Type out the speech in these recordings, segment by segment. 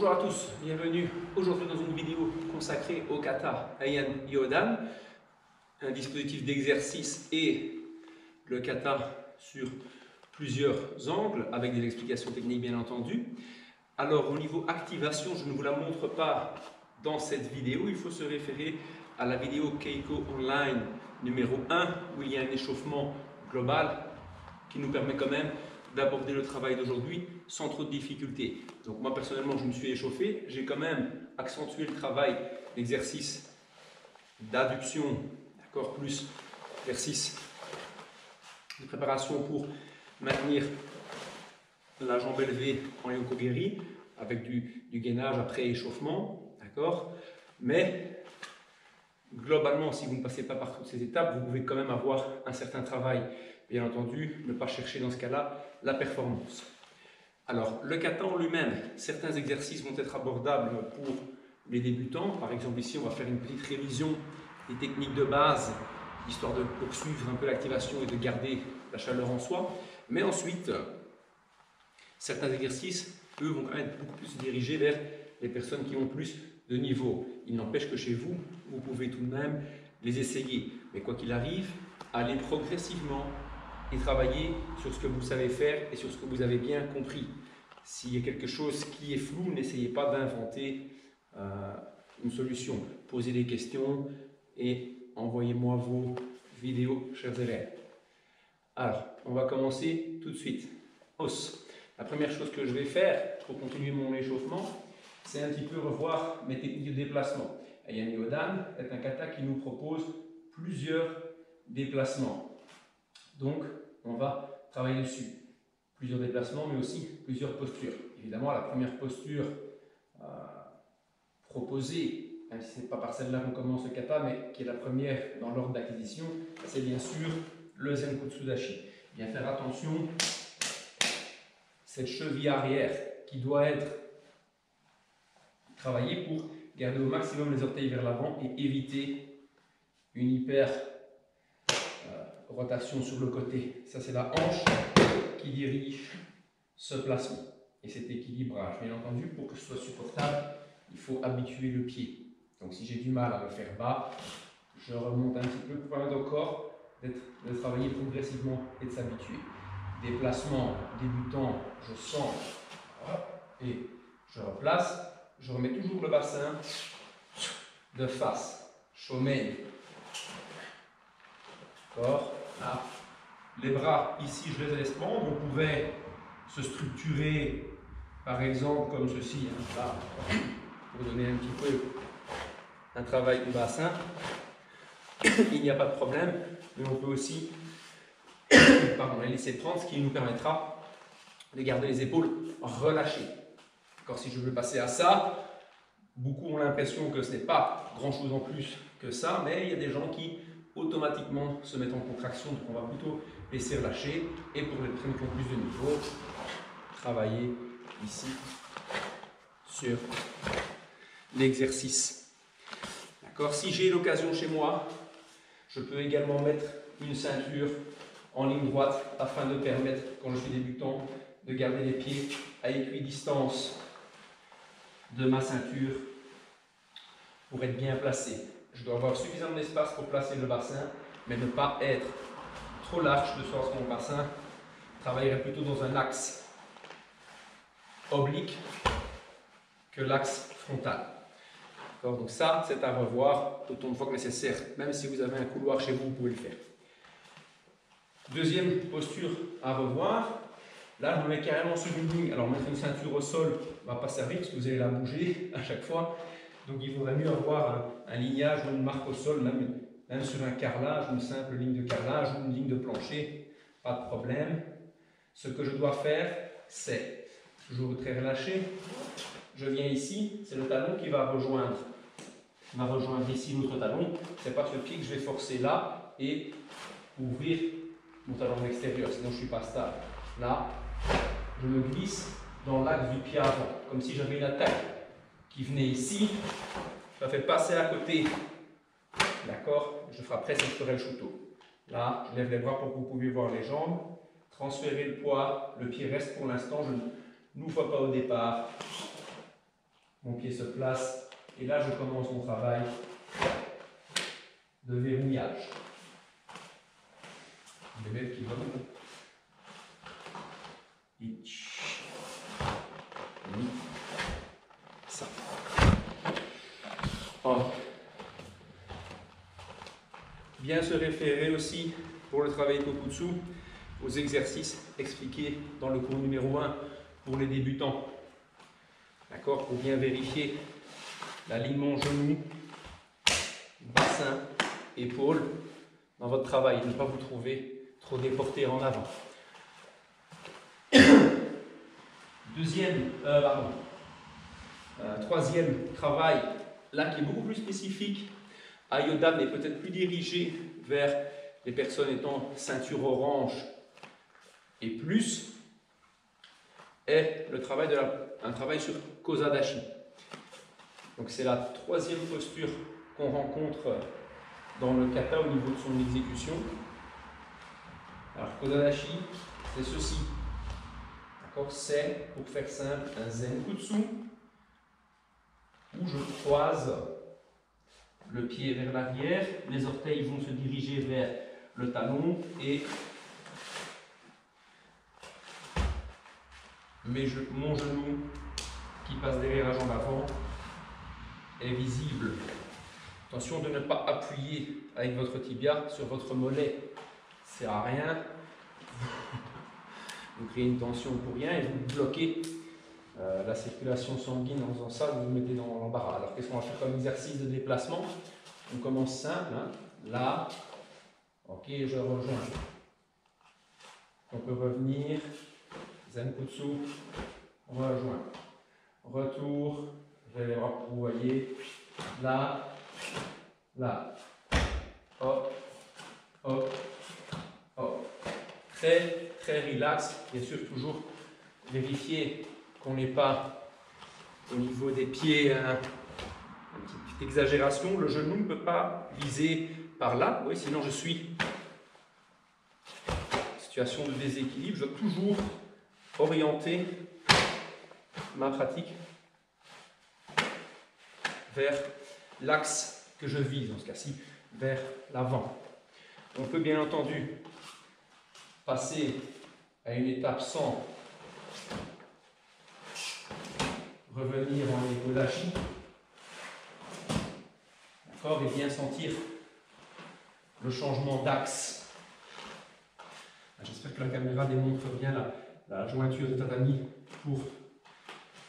Bonjour à tous, bienvenue aujourd'hui dans une vidéo consacrée au kata Heian Yodan, un dispositif d'exercice et le kata sur plusieurs angles avec des explications techniques bien entendu. Alors au niveau activation, je ne vous la montre pas dans cette vidéo, il faut se référer à la vidéo Keiko Online numéro 1 où il y a un échauffement global qui nous permet quand même d'aborder le travail d'aujourd'hui sans trop de difficultés. Donc moi personnellement je me suis échauffé, j'ai quand même accentué le travail d'exercice d'adduction, d'accord, plus exercice de préparation pour maintenir la jambe élevée en yokogiri avec du gainage après échauffement, d'accord. Mais globalement, si vous ne passez pas par toutes ces étapes, vous pouvez quand même avoir un certain travail. Bien entendu, ne pas chercher dans ce cas-là la performance. Alors, le kata en lui-même, certains exercices vont être abordables pour les débutants. Par exemple, ici, on va faire une petite révision des techniques de base, histoire de poursuivre un peu l'activation et de garder la chaleur en soi. Mais ensuite, certains exercices, eux, vont quand même être beaucoup plus dirigés vers les personnes qui ont plus de niveau. Il n'empêche que chez vous, vous pouvez tout de même les essayer. Mais quoi qu'il arrive, allez progressivement et travailler sur ce que vous savez faire et sur ce que vous avez bien compris. S'il y a quelque chose qui est flou, n'essayez pas d'inventer une solution. Posez des questions et envoyez-moi vos vidéos, chers élèves. Alors, on va commencer tout de suite. Os. La première chose que je vais faire pour continuer mon échauffement, c'est un petit peu revoir mes techniques de déplacement. Heian Yodan est un kata qui nous propose plusieurs déplacements. Donc, on va travailler dessus. Plusieurs déplacements, mais aussi plusieurs postures. Évidemment, la première posture proposée, même si ce n'est pas par celle-là qu'on commence le kata, mais qui est la première dans l'ordre d'acquisition, c'est bien sûr le Zenkutsu Dashi. Bien faire attention, cette cheville arrière qui doit être travaillée pour garder au maximum les orteils vers l'avant et éviter une hyper rotation sur le côté. Ça, c'est la hanche qui dirige ce placement et cet équilibrage. Bien entendu, pour que ce soit supportable, il faut habituer le pied. Donc, si j'ai du mal à le faire bas, je remonte un petit peu pour permettre au corps de travailler progressivement et de s'habituer. Déplacement débutant, je sens et je replace. Je remets toujours le bassin de face. Shomen. D'accord. Là. Les bras, ici, je les laisse prendre. On pouvait se structurer, par exemple, comme ceci, hein, là, pour donner un petit peu un travail du bassin. Il n'y a pas de problème, mais on peut aussi les laisser prendre, ce qui nous permettra de garder les épaules relâchées. Si je veux passer à ça, beaucoup ont l'impression que ce n'est pas grand-chose en plus que ça, mais il y a des gens qui automatiquement se mettent en contraction, donc on va plutôt laisser relâcher, et pour les personnes qui ont plus de niveau, travailler ici sur l'exercice. D'accord. Si j'ai l'occasion chez moi, je peux également mettre une ceinture en ligne droite afin de permettre, quand je suis débutant, de garder les pieds à équidistance de ma ceinture pour être bien placé. Je dois avoir suffisamment d'espace pour placer le bassin, mais ne pas être trop large de sorte que mon bassin travaillerait plutôt dans un axe oblique que l'axe frontal. Donc ça, c'est à revoir autant de fois que nécessaire. Même si vous avez un couloir chez vous, vous pouvez le faire. Deuxième posture à revoir. Là, je me mets carrément sur une ligne. Alors, mettre une ceinture au sol ne va pas servir parce que vous allez la bouger à chaque fois. Donc, il vaudrait mieux avoir un lignage ou une marque au sol, même sur un carrelage, une simple ligne de carrelage ou une ligne de plancher. Pas de problème. Ce que je dois faire, c'est toujours très relâché. Je viens ici, c'est le talon qui va rejoindre ici l'autre talon. C'est pas ce pied que je vais forcer là et ouvrir mon talon extérieur, sinon je ne suis pas stable. Là, je me glisse dans l'axe du pied avant, comme si j'avais une attaque qui venait ici. Je la fais passer à côté. D'accord. Je frapperai cette forelle chouteau. Là, je lève les bras pour que vous puissiez voir les jambes. Transférer le poids. Le pied reste pour l'instant. Je n'ouvre pas au départ. Mon pied se place et là je commence mon travail de verrouillage. Les bébés qui vont. Ça. Oh. Bien se référer aussi pour le travail Kokutsu aux exercices expliqués dans le cours numéro 1 pour les débutants. D'accord? Pour bien vérifier l'alignement genou, bassin, épaule dans votre travail. Ne pas vous trouver trop déporté en avant. Troisième travail, là qui est beaucoup plus spécifique, Ayodan est peut-être plus dirigé vers les personnes étant ceinture orange et plus, est le travail un travail sur Kozadashi. Donc c'est la troisième posture qu'on rencontre dans le kata au niveau de son exécution. Alors Kozadashi, c'est ceci. C'est, pour faire simple, un Zenkutsu où je croise le pied vers l'arrière, les orteils vont se diriger vers le talon et mon genou qui passe derrière la jambe avant est visible. Attention de ne pas appuyer avec votre tibia sur votre mollet, ça ne sert à rien. Vous créez une tension pour rien et vous bloquez la circulation sanguine en faisant ça, vous vous mettez dans l'embarras. Alors qu'est-ce qu'on va faire comme exercice de déplacement? On commence simple, hein. Là, ok, je rejoins. On peut revenir, Zenkutsu, rejoint. Retour, vers les bras, vous voyez, là, là, hop, hop, hop. Très, très relax, bien sûr, toujours vérifier qu'on n'est pas au niveau des pieds, une petite exagération, le genou ne peut pas viser par là, oui, sinon je suis en situation de déséquilibre, je dois toujours orienter ma pratique vers l'axe que je vise, dans ce cas-ci, vers l'avant. On peut bien entendu passer à une étape sans revenir en Ikodashi, d'accord, et bien sentir le changement d'axe. J'espère que la caméra démontre bien la jointure de tatami pour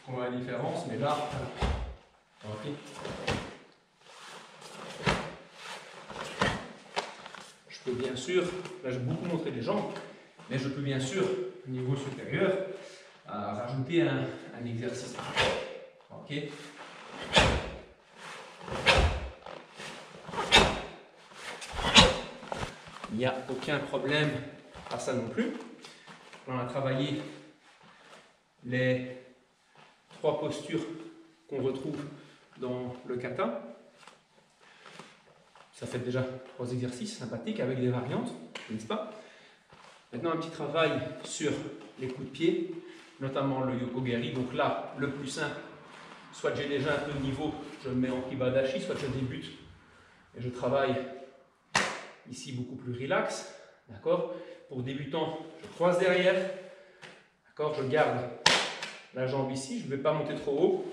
qu'on voit la différence, mais là, ok. Je peux bien sûr, là j'ai beaucoup montré les jambes, mais je peux bien sûr, au niveau supérieur, rajouter un exercice. Ok. Il n'y a aucun problème à ça non plus. On a travaillé les 3 postures qu'on retrouve dans le kata. Ça fait déjà 3 exercices sympathiques avec des variantes, n'est-ce pas? Maintenant, un petit travail sur les coups de pied, notamment le Yokogeri. Donc là, le plus simple, soit j'ai déjà un peu de niveau, je me mets en Kibadashi, soit je débute et je travaille ici beaucoup plus relax. D'accord? Pour débutant, je croise derrière. D'accord? Je garde la jambe ici, je ne vais pas monter trop haut.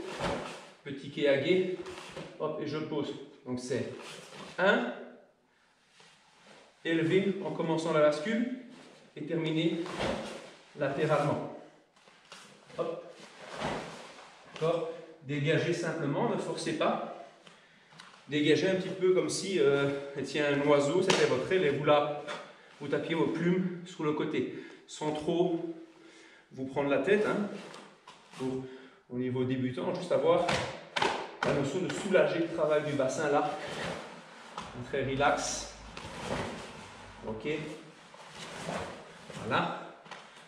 Petit keage, hop, et je pose. Donc c'est 1, élevé en commençant la bascule et terminer latéralement. Hop. D'accord? Dégagez simplement, ne forcez pas. Dégagez un petit peu comme si étiez un oiseau, c'était votre aile et vous là, vous tapiez vos plumes sur le côté, sans trop vous prendre la tête. Hein, pour, au niveau débutant, juste avoir la notion de soulager le travail du bassin là. Très relax. Ok. Voilà.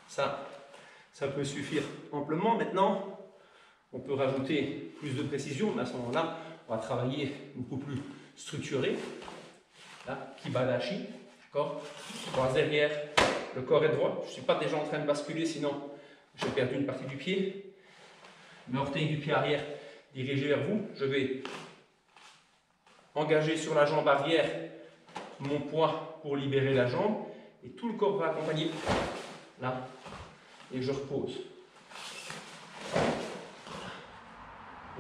Ça peut suffire amplement. Maintenant, on peut rajouter plus de précision, mais à ce moment-là, on va travailler beaucoup plus structuré. Là, Kibadashi. D'accord. Croise derrière, le corps est droit. Je ne suis pas déjà en train de basculer, sinon j'ai perdu une partie du pied. L'orteil du pied arrière dirigé vers vous. Je vais engager sur la jambe arrière mon poids pour libérer la jambe. Et tout le corps va accompagner là. Et je repose.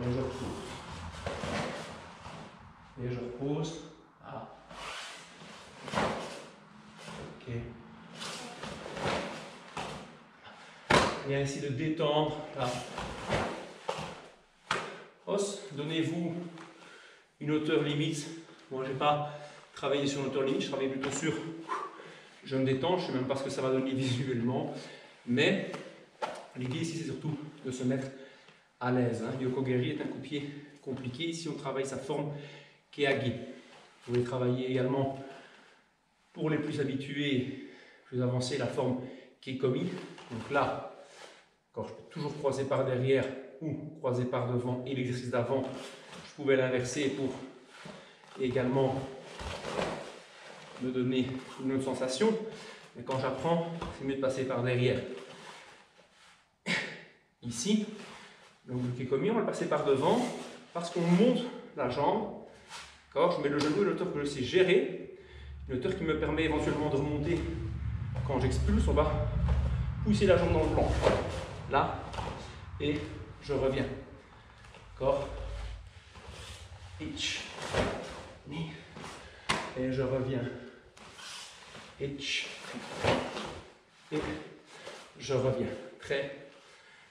Et je repose. Et je repose. Voilà. Ok. Bien essayer de détendre là. Os, donnez-vous une hauteur limite. Moi, je n'ai pas travaillé sur une hauteur limite, je travaille plutôt sur. Je me détends, je ne sais même pas ce que ça va donner visuellement. Mais l'idée ici, c'est surtout de se mettre à l'aise. Yokogiri est un coup de pied compliqué. Ici, on travaille sa forme Keage. Vous pouvez travailler également, pour les plus habitués, plus avancés, la forme Kekomi. Donc là, quand je peux toujours croiser par derrière ou croiser par devant, et l'exercice d'avant, je pouvais l'inverser pour également me donner une autre sensation. Mais quand j'apprends, c'est mieux de passer par derrière. Ici, donc le Kekomi, on va le passer par devant parce qu'on monte la jambe. Je mets le genou à une hauteur que je sais gérer, une hauteur qui me permet éventuellement de remonter quand j'expulse. On va pousser la jambe dans le plan. Là, et je reviens. D'accord? Itch. Et je reviens. Itch. Et je reviens. Très,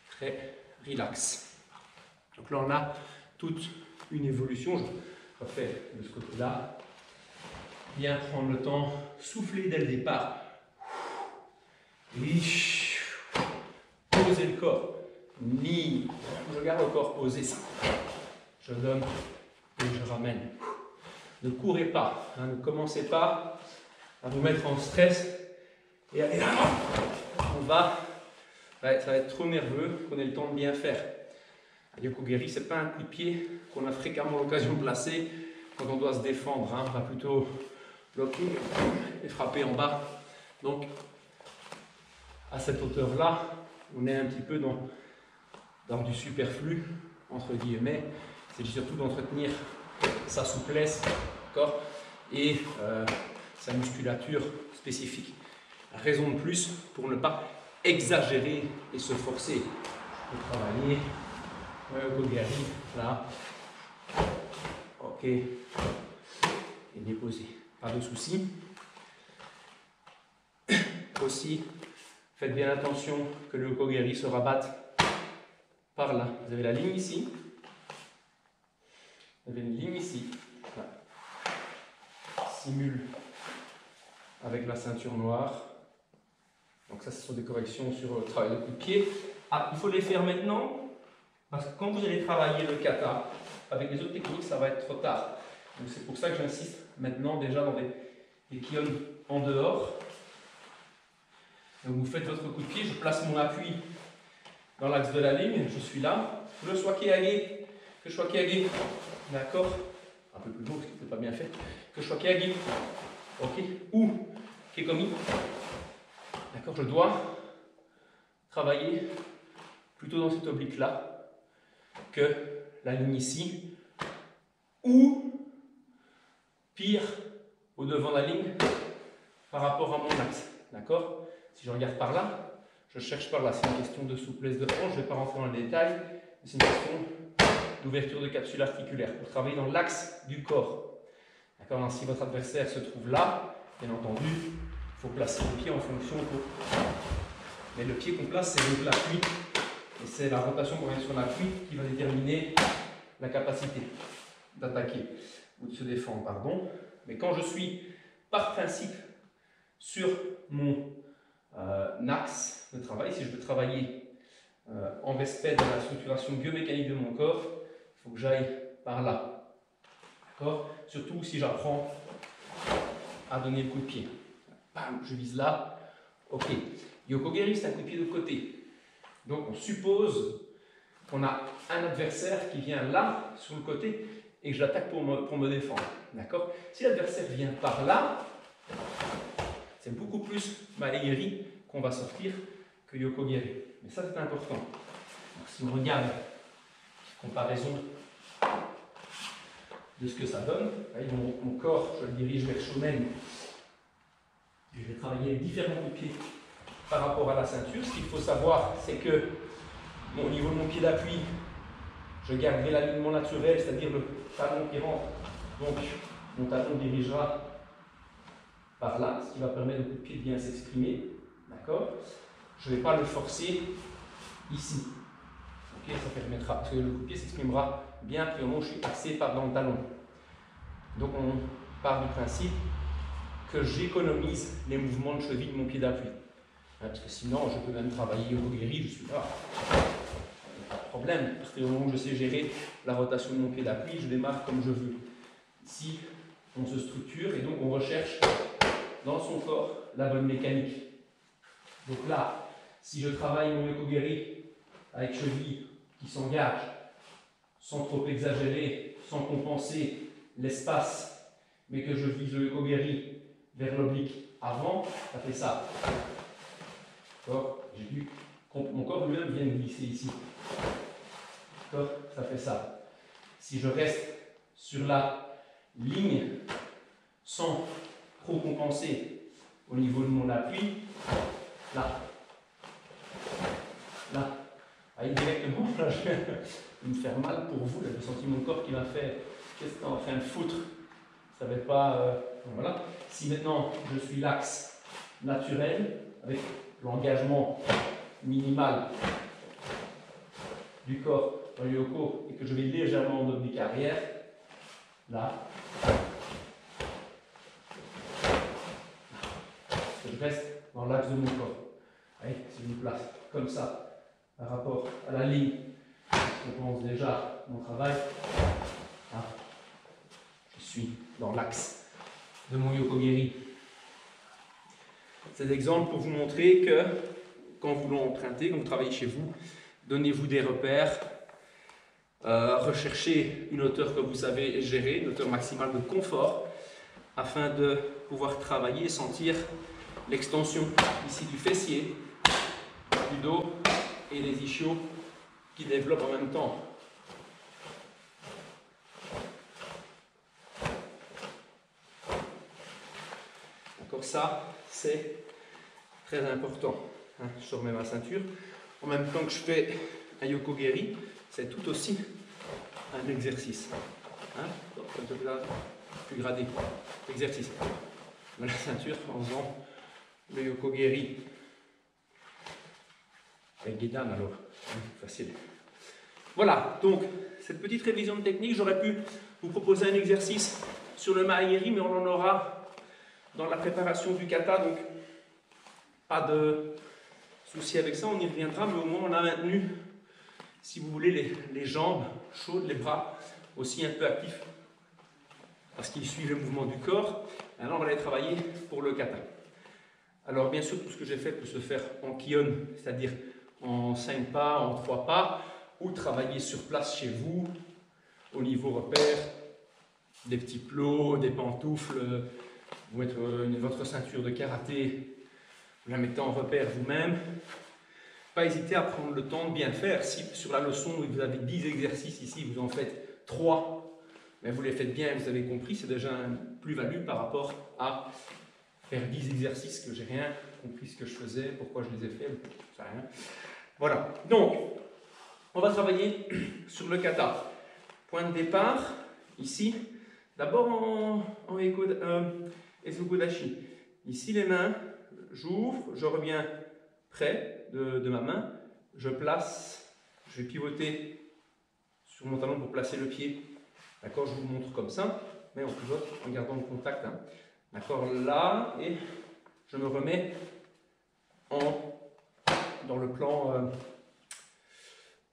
très relax. Donc là, on a toute une évolution. Je refais de ce côté-là. Bien prendre le temps, souffler dès le départ. Poser le corps. Ni. Je garde le corps posé. Je donne et je ramène. Ne courez pas. Ne commencez pas à vous mettre en stress. Et allez là. Ça va être trop nerveux. Prenez le temps de bien faire. Yokogiri, ce n'est pas un coup de pied qu'on a fréquemment l'occasion de placer quand on doit se défendre. On va plutôt bloquer et frapper en bas. Donc, à cette hauteur-là, on est un petit peu dans du superflu, entre guillemets. C'est surtout d'entretenir sa souplesse, et sa musculature spécifique. Raison de plus pour ne pas exagérer et se forcer. Je peux travailler. Yokogiri, là. Ok. Et déposer. Pas de souci. Aussi, faites bien attention que le Yokogiri se rabatte par là. Vous avez la ligne ici. Vous avez une ligne ici. Là. Simule avec la ceinture noire. Donc ça, ce sont des corrections sur le travail de coup de pied. Ah, il faut les faire maintenant. Parce que quand vous allez travailler le kata, avec les autres techniques, ça va être trop tard. Donc c'est pour ça que j'insiste maintenant déjà dans des kion en dehors. Donc vous faites votre coup de pied, je place mon appui dans l'axe de la ligne, je suis là. Que je sois Keage, d'accord? Un peu plus lourd, parce que c'est pas bien fait. Que je sois Keage, ok? Ou Kekomi, d'accord? Je dois travailler plutôt dans cette oblique-là que la ligne ici, ou pire, au devant de la ligne par rapport à mon axe. D'accord? Si je regarde par là, je cherche par là. C'est une question de souplesse de hanche, je ne vais pas rentrer dans les détails, mais c'est une question d'ouverture de capsule articulaire pour travailler dans l'axe du corps. D'accord? Si votre adversaire se trouve là, bien entendu, il faut placer le pied en fonction mais le pied qu'on place, c'est donc l'appui. Et c'est la rotation qu'on vient sur l'appui qui va déterminer la capacité d'attaquer ou de se défendre, pardon. Mais quand je suis, par principe, sur mon axe de travail, si je veux travailler en respect de la structuration biomécanique de mon corps, il faut que j'aille par là. D'accord? Surtout si j'apprends à donner le coup de pied. Bam, je vise là. Ok. Yokogiri, c'est un coup de pied de côté. Donc on suppose qu'on a un adversaire qui vient là, sur le côté, et que je l'attaque pour me défendre. D'accord? Si l'adversaire vient par là, c'est beaucoup plus Maegiri qu'on va sortir que Yokogiri. Mais ça, c'est important. Donc, si on regarde comparaison de ce que ça donne. Mon corps, je le dirige vers Shonen. Je vais travailler différents coups de pied par rapport à la ceinture. Ce qu'il faut savoir, c'est que au niveau de mon pied d'appui, je garderai l'alignement naturel, c'est-à-dire le talon qui rentre. Donc, mon talon dirigera par là, ce qui va permettre au coup de pied de bien s'exprimer. D'accord? Je ne vais pas le forcer ici. Ok, ça permettra, parce que le coup de pied s'exprimera bien puis au moment où je suis axé par dans le talon. Donc, on part du principe que j'économise les mouvements de cheville de mon pied d'appui. Parce que sinon, je peux même travailler au guéri, je suis là. Pas de problème, parce que au moment où je sais gérer la rotation de mon pied d'appui, je démarre comme je veux. Ici, on se structure et donc on recherche dans son corps la bonne mécanique. Donc là, si je travaille mon yokogiri avec cheville qui s'engage, sans trop exagérer, sans compenser l'espace, mais que je vise le yokogiri vers l'oblique avant, ça fait ça. Mon corps lui-même vient de glisser ici. Ça fait ça. Si je reste sur la ligne sans trop compenser au niveau de mon appui, là, directement, là, je vais me faire mal pour vous. Là, j'ai senti mon corps qui va faire, qu'est-ce que tu es en train de foutre? Ça va être pas. Voilà. Si maintenant je suis l'axe naturel avec l'engagement minimal du corps dans le yoko et que je vais légèrement en oblique arrière, là, je reste dans l'axe de mon corps. Allez, si je me place comme ça par rapport à la ligne, je commence déjà mon travail. Là, je suis dans l'axe de mon yokogiri. C'est l'exemple pour vous montrer que quand vous l'empruntez, quand vous travaillez chez vous, donnez-vous des repères, recherchez une hauteur que vous savez gérer, une hauteur maximale de confort, afin de pouvoir travailler et sentir l'extension ici du fessier, du dos et les ischios qui développent en même temps. D'accord, ça c'est très important. Je remets ma ceinture. En même temps que je fais un yokogiri, c'est tout aussi un exercice. Comme ça, plus gradé. Exercice. Je mets la ceinture en faisant le yokogiri. Avec Gedan alors. Facile. Voilà, donc cette petite révision de technique, j'aurais pu vous proposer un exercice sur le mahagiri, mais on en aura dans la préparation du kata, donc pas de souci avec ça, on y reviendra, mais au moins on a maintenu, si vous voulez, les jambes chaudes, les bras aussi un peu actifs, parce qu'ils suivent le mouvement du corps. Maintenant on va aller travailler pour le kata. Alors bien sûr, tout ce que j'ai fait peut se faire en kion, c'est-à-dire en 5 pas, en 3 pas, ou travailler sur place chez vous, au niveau repère, des petits plots, des pantoufles, vous mettez votre ceinture de karaté, vous la mettez en repère vous-même. Pas hésiter à prendre le temps de bien faire. Si sur la leçon vous avez 10 exercices ici, vous en faites 3, mais vous les faites bien et vous avez compris, c'est déjà une plus-value par rapport à faire 10 exercices que j'ai rien compris ce que je faisais, pourquoi je les ai faits, ça rien. Voilà, donc on va travailler sur le kata. Point de départ, ici, d'abord en Esugodashi. Ici les mains, j'ouvre, je reviens près de ma main, je place, je vais pivoter sur mon talon pour placer le pied. D'accord, je vous montre comme ça, mais on pivote en gardant le contact. D'accord, là, et je me remets dans le plan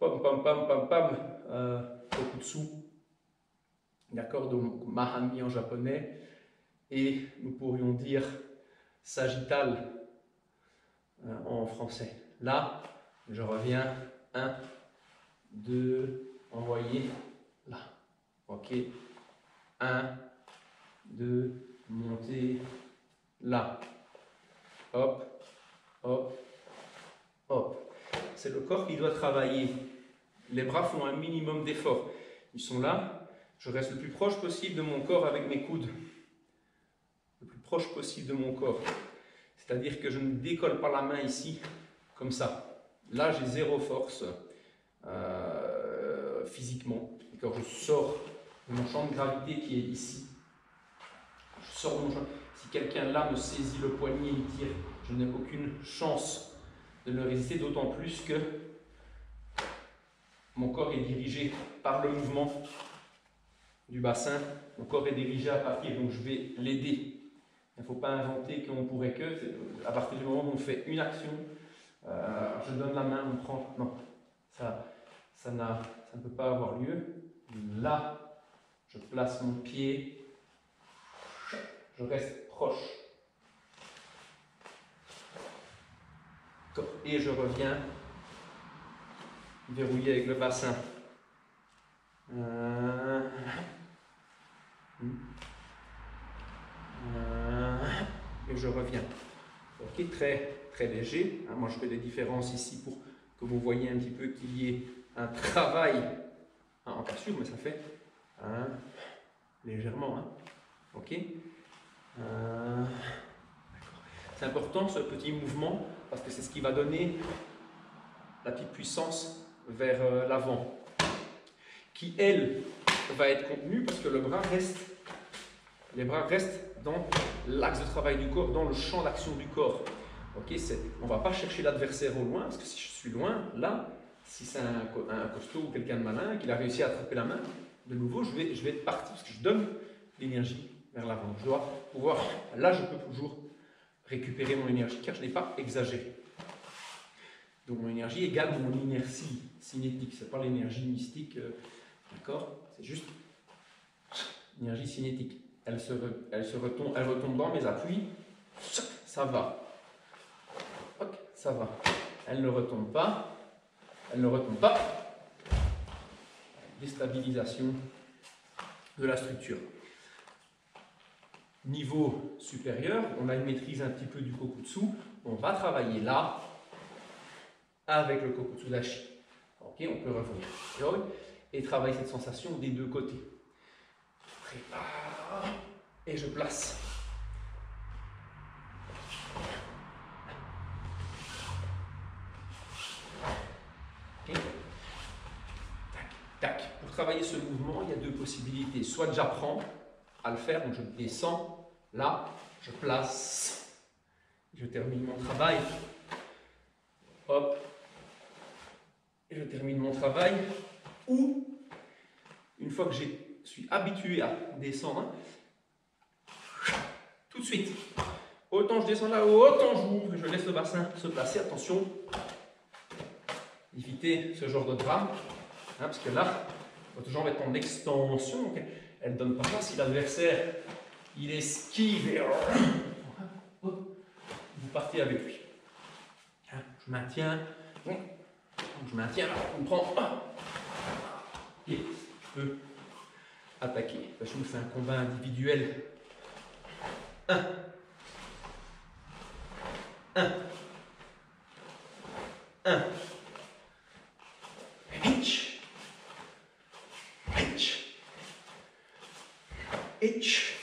pam pam pam pam pam Kokutsu. D'accord, donc Mahami en japonais, et nous pourrions dire sagittal en français. Là, je reviens 1, 2, envoyer là. Ok, 1, 2, monter là. Hop, hop, hop. C'est le corps qui doit travailler Les bras font un minimum d'effort. Ils sont là. Je reste le plus proche possible de mon corps avec mes coudes. Le plus proche possible de mon corps. C'est-à-dire que je ne décolle pas la main ici, comme ça. Là, j'ai zéro force physiquement. Quand je sors de mon champ de gravité qui est ici, je sors de mon champ. Si quelqu'un là me saisit le poignet et me tire, je n'ai aucune chance de le résister, d'autant plus que mon corps est dirigé par le mouvement du bassin. Mon corps est dirigé à partir, donc je vais l'aider. Il ne faut pas inventer qu'on pourrait que, à partir du moment où on fait une action, je donne la main, on prend. Non, ça ne peut pas avoir lieu. Là, je place mon pied, je reste proche. Et je reviens verrouiller avec le bassin. Et je reviens. Ok, très léger. Moi, je fais des différences ici pour que vous voyez un petit peu qu'il y ait un travail. Pas sûr, mais ça fait légèrement. Ok. C'est important ce petit mouvement parce que c'est ce qui va donner la petite puissance vers l'avant, qui elle va être contenue parce que les bras restent dans l'axe de travail du corps, dans le champ d'action du corps. Okay, on ne va pas chercher l'adversaire au loin, parce que si je suis loin, là, si c'est un costaud ou quelqu'un de malin qui a réussi à attraper la main, de nouveau, je vais être parti, parce que je donne l'énergie vers l'avant. Je dois pouvoir, là, je peux toujours récupérer mon énergie, car je n'ai pas exagéré. Donc mon énergie égale mon inertie cinétique, ce n'est pas l'énergie mystique, d'accord? C'est juste l'énergie cinétique. Elle retombe dans mes appuis, ça va. Ok, ça va. Elle ne retombe pas. Déstabilisation de la structure. Niveau supérieur, on a une maîtrise un petit peu du kokutsu. On va travailler là avec le kokutsu dashi. Ok, on peut revenir et travailler cette sensation des deux côtés. Prépare et je place. Okay. Tac, tac. Pour travailler ce mouvement, il y a deux possibilités. Soit j'apprends à le faire, donc je descends, là, je place, je termine mon travail. Hop, et je termine mon travail. Ou, une fois que je suis habitué à descendre, tout de suite, autant je descends là, autant j'ouvre, je laisse le bassin se placer. Attention, évitez ce genre de drame, parce que là, votre jambe est en extension, donc elle ne donne pas ça. Si l'adversaire, il esquive et vous partez avec lui. Je maintiens, on prend, et je peux attaquer. Je me fais un combat individuel. 1, 1, hitch, hitch, hitch,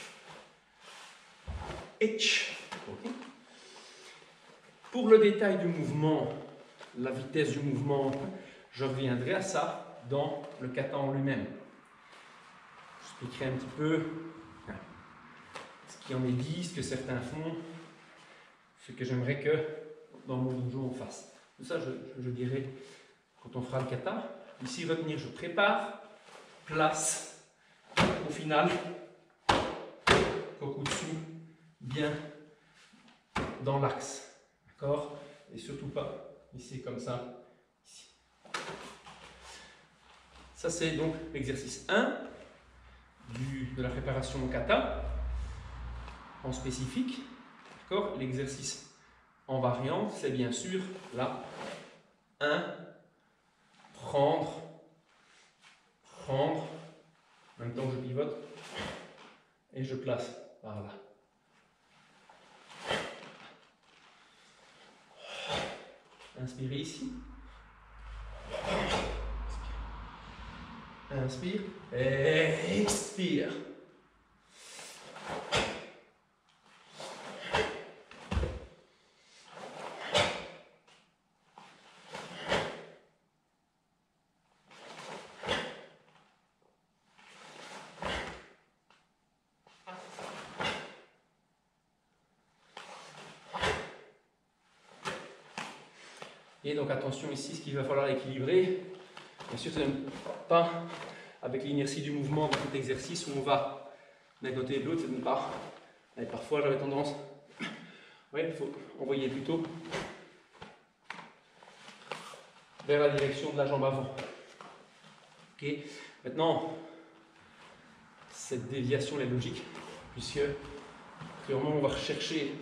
hitch. Okay. Pour le détail du mouvement, la vitesse du mouvement, je reviendrai à ça dans le kata en lui-même. J'expliquerai un petit peu ce qui en est dit, ce que certains font, ce que j'aimerais que dans mon dojo on fasse. Tout ça, je dirais quand on fera le kata. Ici, retenir, je prépare, place, au final, kokutsu, bien dans l'axe. D'accord? Et surtout pas ici comme ça. Ici. Ça, c'est donc l'exercice 1 de la préparation au kata en spécifique. D'accord? L'exercice en variante, c'est bien sûr là 1, prendre, en même temps que je pivote et je place par là. Inspirez ici. Inspire. Et expire. Et donc attention ici, ce qu'il va falloir équilibrer, bien sûr, ce n'est pas avec l'inertie du mouvement dans cet exercice où on va d'un côté et de l'autre, ce n'est pas. Et parfois j'avais tendance, il faut envoyer plutôt vers la direction de la jambe avant. Ok. Maintenant, cette déviation est logique, puisque clairement on va rechercher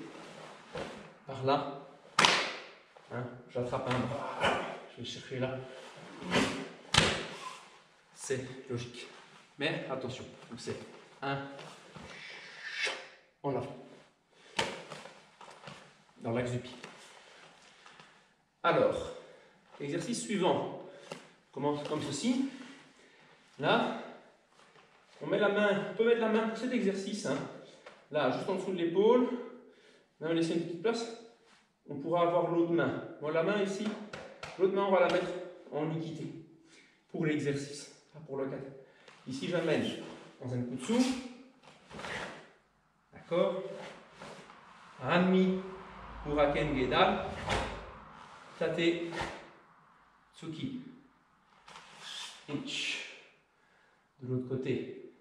par là. Hein, j'attrape un bras, je vais le chercher là. C'est logique. Mais attention, c'est un en avant. Dans l'axe du pied. Alors, exercice suivant. On commence comme ceci. Là, on met la main, on peut mettre la main pour cet exercice. Hein. Là, juste en dessous de l'épaule. Là, on laisse une petite place. On pourra avoir l'autre main. Bon, la main ici, l'autre main, on va la mettre en équité pour l'exercice, pas pour le kata. Ici, j'amène dans un coup de sou. D'accord. Hanmi, Uraken Gedal, Tate, Tsuki. Inch. De l'autre côté.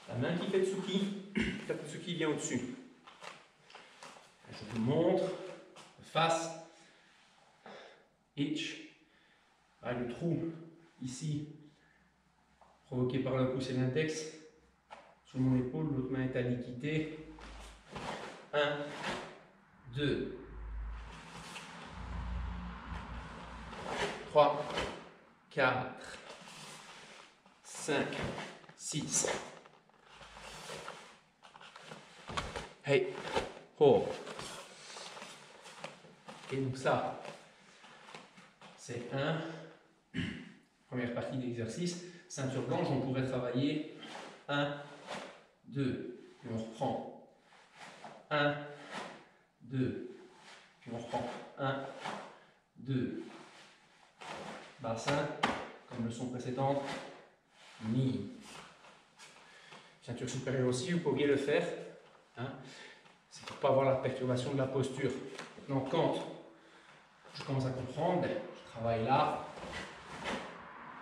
La main qui fait Tsuki, Tatsuki vient au-dessus. Je vous montre, face, itch, le trou ici, provoqué par le pouce et l'index, sur mon épaule, l'autre main est à l'équité. 1, 2, 3, 4, 5, 6. Hey, oh. Et donc ça, c'est première partie d'exercice. Ceinture blanche, on pourrait travailler 1, 2, puis on reprend 1, 2, puis on reprend 1, 2, bassin, comme leçon précédente, mi. Ceinture supérieure aussi, vous pourriez le faire. Hein. C'est pour ne pas avoir la perturbation de la posture. Maintenant, quand je commence à comprendre, je travaille là,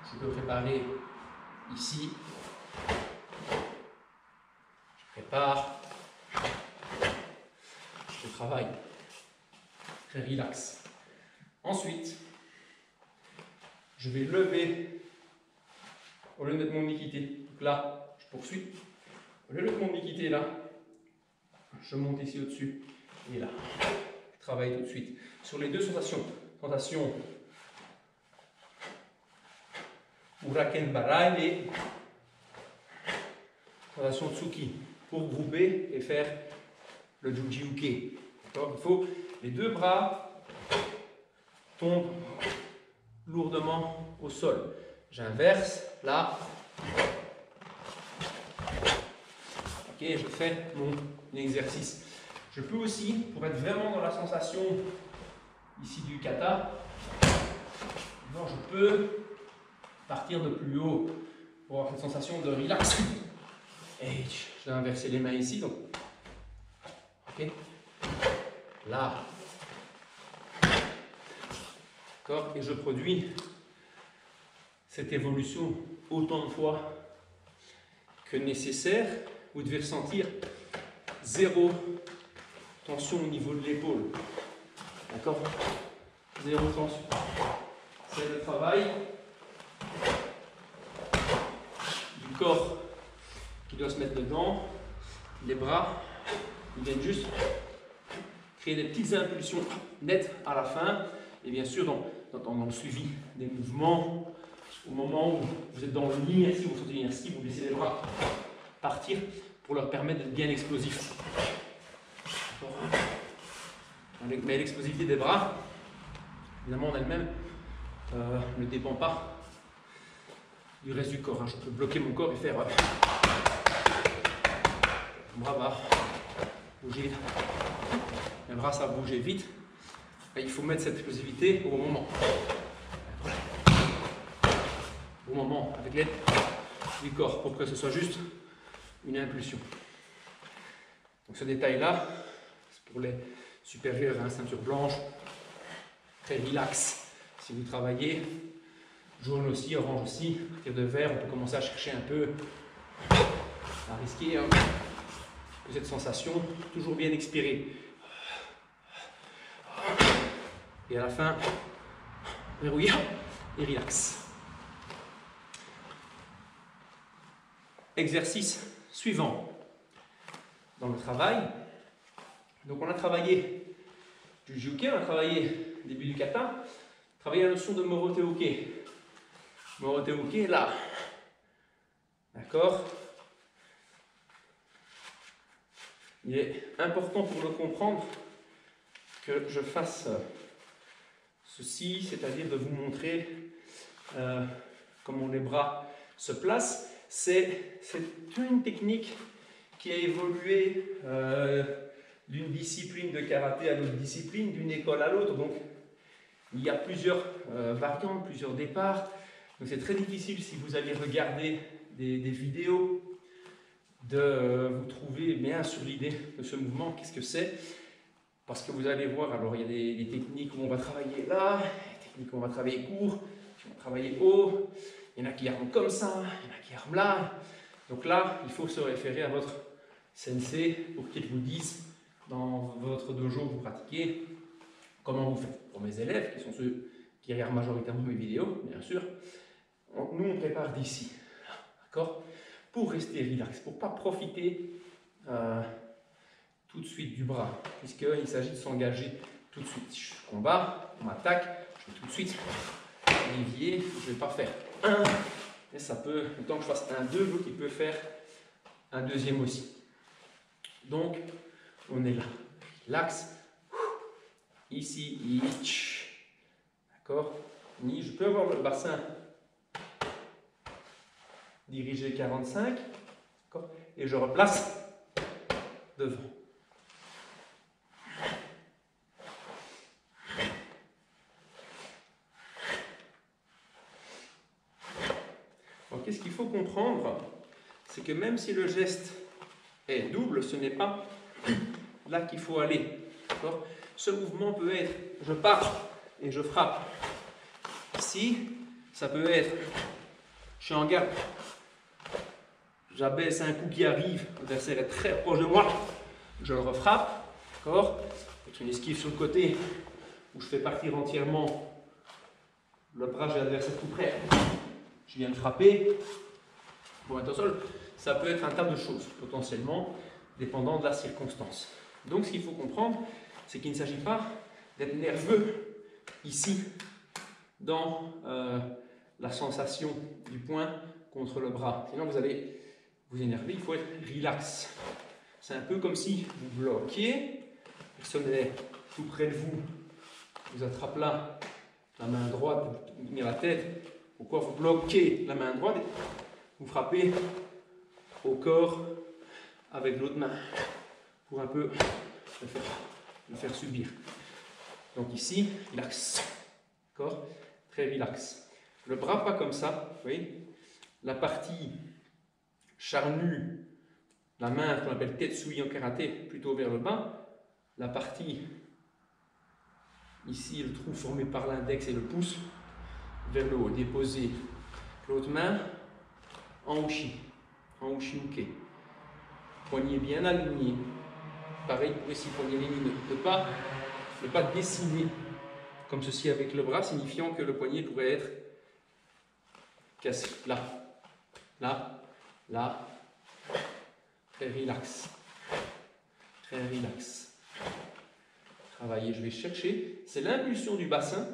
je peux préparer ici, je prépare, je travaille, très relax. Ensuite, je vais lever au lieu de mettre mon équité. Donc là, je poursuis. Au lieu de mettre mon équité là, je monte ici au-dessus et là. Je travaille tout de suite. Sur les deux sensations, sensation Uraken Barai et sensation Tsuki, pour grouper et faire le Juji Uke. Il faut les deux bras tombent lourdement au sol. J'inverse là. Ok, je fais mon exercice. Je peux aussi, pour être vraiment dans la sensation ici du kata, alors je peux partir de plus haut pour avoir cette sensation de relax. Et je vais inverser les mains ici. Donc, ok, là, d'accord, et je produis cette évolution autant de fois que nécessaire. Vous devez ressentir zéro tension au niveau de l'épaule. D'accord? Zéro tension. C'est le travail du corps qui doit se mettre dedans. Les bras, ils viennent juste créer des petites impulsions nettes à la fin. Et bien sûr, dans le suivi des mouvements, au moment où vous êtes dans l'inertie, vous sentez l'inertie, vous laissez les bras partir pour leur permettre d'être bien explosifs. Mais l'explosivité des bras, évidemment en elle-même, ne dépend pas du reste du corps. Hein. Je peux bloquer mon corps et faire le bras va bouger vite. Le bras ça va bouger vite. Et il faut mettre cette explosivité au bon moment. Au moment, avec l'aide du corps, pour que ce soit juste une impulsion. Donc ce détail-là, c'est pour les supérieurs à ceinture blanche, très relax. Si vous travaillez, jaune aussi, orange aussi, à partir de vert, on peut commencer à chercher un peu, à risquer cette sensation, toujours bien expirer. Et à la fin, verrouille et relax. Exercice suivant dans le travail. Donc on a travaillé du juke, on a travaillé début du kata, travaillé la notion de morote-uke. Morote-uke là. D'accord? Il est important pour le comprendre que je fasse ceci, c'est-à-dire de vous montrer comment les bras se placent. C'est une technique qui a évolué d'une discipline de karaté à l'autre discipline, d'une école à l'autre. Donc, il y a plusieurs variantes, plusieurs départs. Donc, c'est très difficile, si vous allez regarder des vidéos, de vous trouver bien sur l'idée de ce mouvement, qu'est-ce que c'est. Parce que vous allez voir, alors il y a des techniques où on va travailler là, des techniques où on va travailler court, on va travailler haut. Il y en a qui arment comme ça, il y en a qui arment là. Donc là, il faut se référer à votre sensei pour qu'il vous dise dans votre dojo où vous pratiquez comment vous faites. Pour mes élèves, qui sont ceux qui regardent majoritairement mes vidéos, bien sûr, nous on prépare d'ici, d'accord, pour rester relax, pour ne pas profiter tout de suite du bras, puisqu'il s'agit de s'engager tout de suite. Si je combats, on m'attaque, je vais tout de suite dévier, je ne vais pas faire un, et ça peut, autant que je fasse un 2, l'autre il peut faire un deuxième aussi. Donc, on est là, relax, ici, d'accord, je peux avoir le bassin dirigé 45, et je replace devant. Alors, qu'est-ce qu'il faut comprendre? C'est que même si le geste est double, ce n'est pas là qu'il faut aller. Ce mouvement peut être, je pars et je frappe. Ici, ça peut être, je suis en garde, j'abaisse un coup qui arrive, l'adversaire est très proche de moi, je le refrappe, d'accord? Peut-être une esquive sur le côté, où je fais partir entièrement le bras de l'adversaire tout près. Je viens de frapper, pour être au sol, ça peut être un tas de choses, potentiellement, dépendant de la circonstance. Donc ce qu'il faut comprendre, c'est qu'il ne s'agit pas d'être nerveux ici, dans la sensation du poing contre le bras. Sinon vous allez vous énerver, il faut être relax. C'est un peu comme si vous bloquiez, personne n'est tout près de vous, vous attrape là, la main droite, vous tenez la tête, pourquoi vous bloquez la main droite, vous frappez au corps avec l'autre main, pour un peu le faire subir. Donc ici, relax, d'accord, très relax. Le bras pas comme ça, vous voyez, la partie charnue, la main qu'on appelle tetsui en karaté, plutôt vers le bas, la partie ici, le trou formé par l'index et le pouce, vers le haut, déposer l'autre main en uchi, en ushi-uke. Poignet bien aligné. Pareil pour ici, poignet aligné. Ne pas dessiner comme ceci avec le bras, signifiant que le poignet pourrait être cassé. Là, là, là. Très relax. Très relax. Travailler, je vais chercher. C'est l'impulsion du bassin.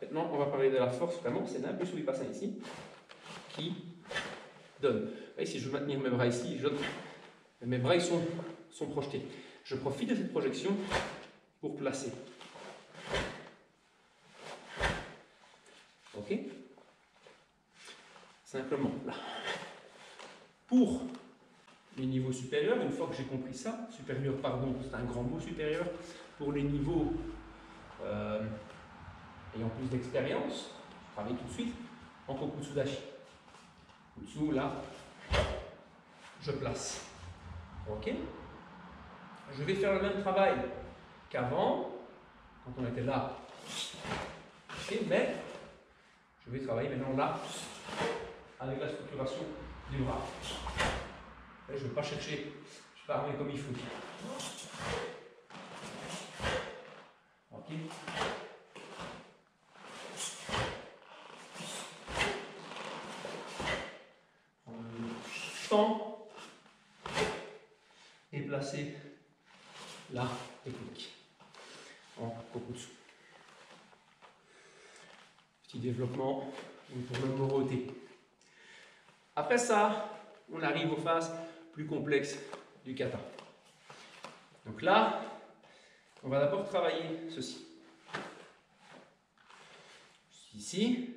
Maintenant, on va parler de la force vraiment. C'est l'impulsion du bassin ici qui donne. Et si je veux maintenir mes bras ici, mes bras ils sont projetés. Je profite de cette projection pour placer. Donc, Ok? Simplement là. Pour les niveaux supérieurs, une fois que j'ai compris ça, supérieur, pardon, c'est un grand mot supérieur, pour les niveaux ayant plus d'expérience, je travaille tout de suite en Kokutsudashi. Kutsu, là, je place. Ok? Je vais faire le même travail qu'avant, quand on était là. Okay, mais je vais travailler maintenant là, avec la structuration du bras. Et je ne vais pas chercher, je vais armer comme il faut. Ok. Temps et placer la technique en Kokutsu. Petit développement pour le Morote. Après ça, on arrive aux phases plus complexes du kata. Donc là, on va d'abord travailler ceci. Ici,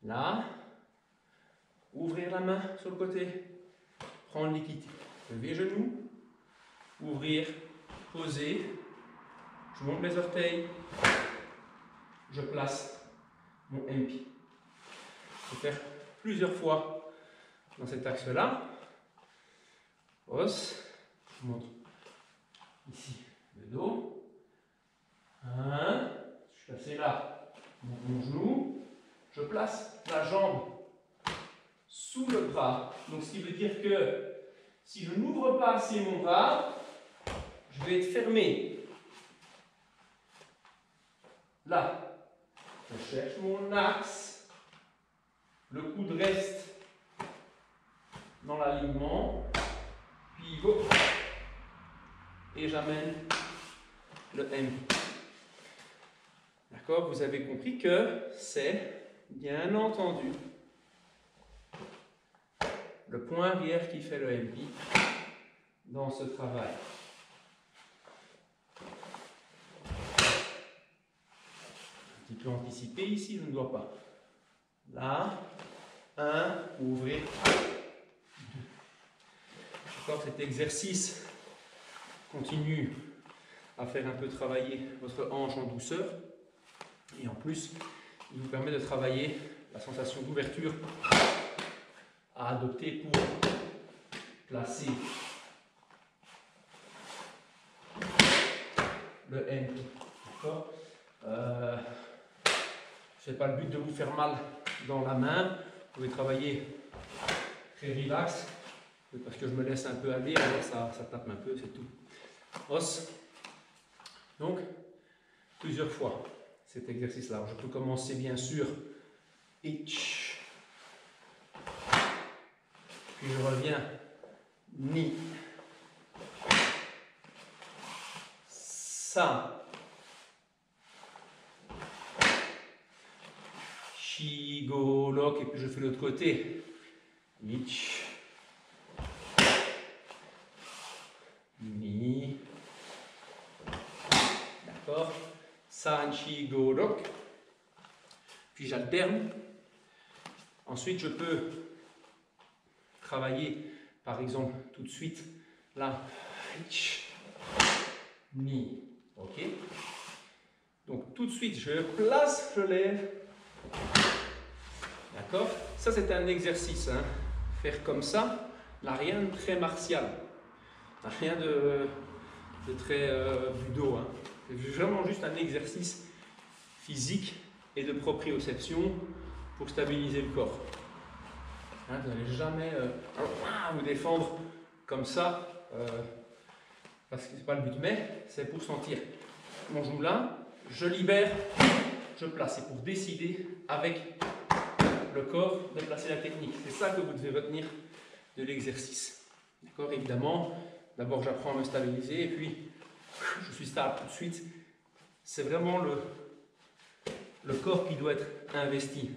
là, ouvrir la main sur le côté, prendre l'équité, lever les genoux, ouvrir, poser, je monte mes orteils, je place mon empi. Je vais faire plusieurs fois dans cet axe-là. Os, je montre ici le dos. 1, je suis placé là, mon genou, je place la jambe sous le bras. Donc ce qui veut dire que si je n'ouvre pas assez mon bras, je vais être fermé. Là, je cherche mon axe. Le coude reste dans l'alignement. Pivot. Et j'amène le M. D'accord? Vous avez compris que c'est, bien entendu, le point arrière qui fait le MP dans ce travail. Un petit peu anticipé ici, je ne dois pas. Là, 1, ouvrir, 2. D'accord, cet exercice continue à faire un peu travailler votre hanche en douceur. Et en plus, il vous permet de travailler la sensation d'ouverture à adopter pour placer le M. D'accord? Ce n'est pas le but de vous faire mal dans la main. Vous pouvez travailler très relax. Parce que je me laisse un peu aller, alors ça tape un peu, c'est tout. Os. Donc, plusieurs fois cet exercice-là. Je peux commencer bien sûr. Ich. Puis je reviens. Ni. Sa. Shi, go, lock. Et puis je fais l'autre côté. Ich. Ni. D'accord. San, chi, go, lock. Puis j'alterne. Ensuite, je peux travailler, par exemple, tout de suite, là. Ni. Ok. Donc, tout de suite, je place, je lève. D'accord. Ça, c'est un exercice. Hein. Faire comme ça n'a rien de très martial. Rien de très budo. Hein. C'est vraiment juste un exercice physique et de proprioception pour stabiliser le corps. Hein, vous n'allez jamais vous défendre comme ça, parce que ce n'est pas le but, mais c'est pour sentir mon genou là, je libère, je place. C'est pour décider avec le corps de placer la technique. C'est ça que vous devez retenir de l'exercice. D'accord, évidemment. D'abord, j'apprends à me stabiliser et puis je suis stable tout de suite. C'est vraiment le corps qui doit être investi.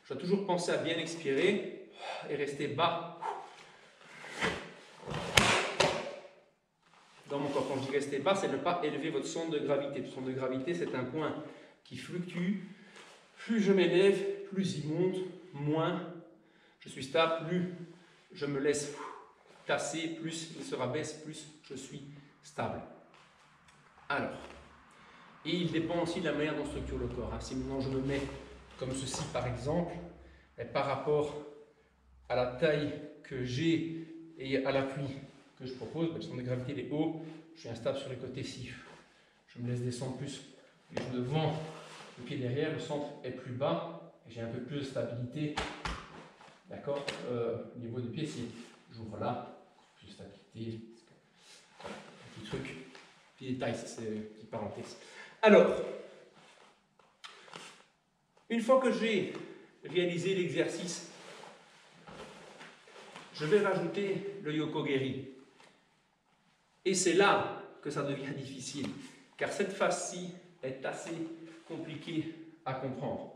Je dois toujours penser à bien expirer et rester bas dans mon corps. Quand je dis rester bas, c'est ne pas élever votre centre de gravité. Le centre de gravité, c'est un point qui fluctue Plus je m'élève, plus il monte, moins je suis stable, plus je me laisse tasser, plus il se rabaisse, plus je suis stable. Alors, et il dépend aussi de la manière dont on structure le corps. Si maintenant je me mets comme ceci par exemple, par rapport à la taille que j'ai et à l'appui que je propose, le centre de gravité est haut, je suis instable sur les côtés. Si je me laisse descendre plus les genoux devant, le pied derrière, le centre est plus bas et j'ai un peu plus de stabilité. D'accord, au niveau du pied, si j'ouvre là, plus de stabilité, petit truc, petit détail, ça c'est une petite parenthèse. Alors, une fois que j'ai réalisé l'exercice, je vais rajouter le Yoko-Geri. Et c'est là que ça devient difficile, car cette phase-ci est assez compliquée à comprendre.